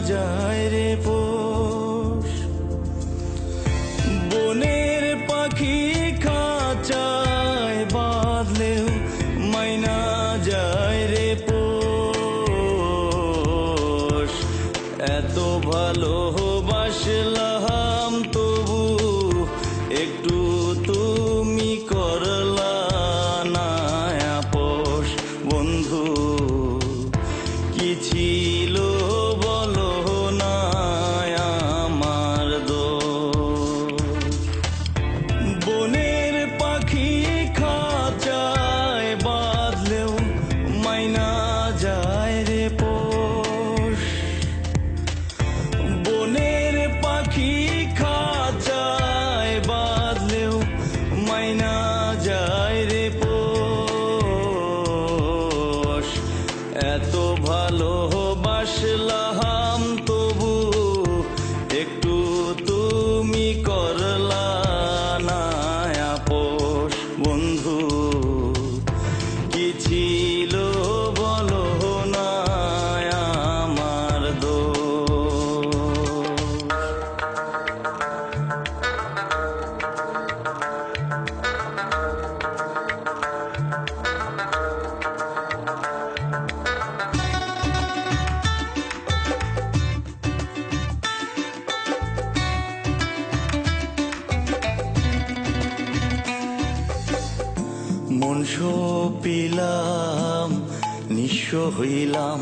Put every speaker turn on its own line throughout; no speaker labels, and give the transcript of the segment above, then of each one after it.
যায় রে পোষ। বনের পাখি খাঁচায় বাঁধলেও মাইনা যায় রে পোষ। এত ভালোবাসলাম তবু একটু তুমি করলা না আপোষ। বন্ধু কি ছিল বলো না আমার দোষ। বনের পাখি খাঁচায় বাঁধলেও মাইনা যায় রে পোষ। বনের পাখি খাঁচায় বাঁধলেও মাইনা যায় রে পোষ। এত ভালোবাসলাম তবু একটু তুমি করলা না আপোষ। বন্ধু কি ছিল বলো না আমার দোষ। মন সপিলাম নিঃস্ব হইলাম,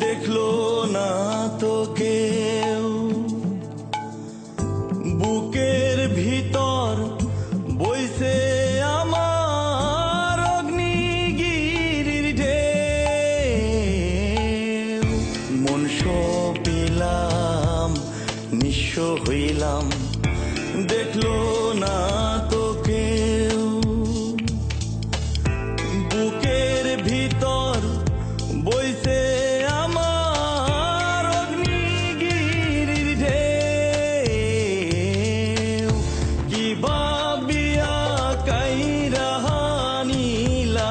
দেখলো না তো কেউ। বুকের ভিতর বইছে আমার অগ্নিগিরির ঢেউ। মন সপিলাম নিঃস্ব হইলাম, দেখলো না তো কেউ। বুকের ভিতর বইছে আমার অগ্নিগিরির ঢেউ। কি ভাবিয়া কাইরা নিলা,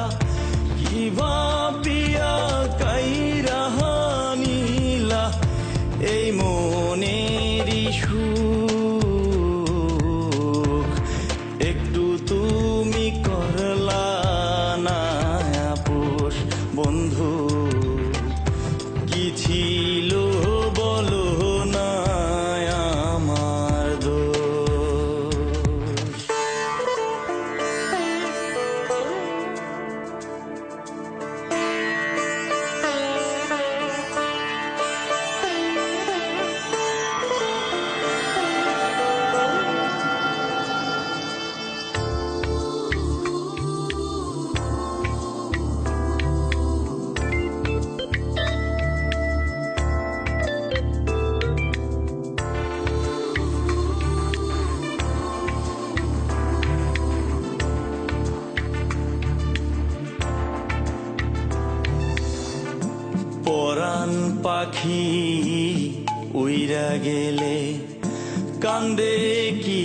কি ভাবিয়া কাইরা নিলা এই মনেরই সুখ। একটু তুমি করলা না আপোষ। বন্ধু কি ছিল বলো না আমার দোষ। পরাণ পাখি উইরা গেলে কান্দে কি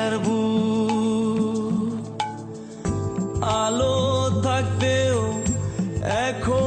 আর বুক। আলো থাকতেও এখন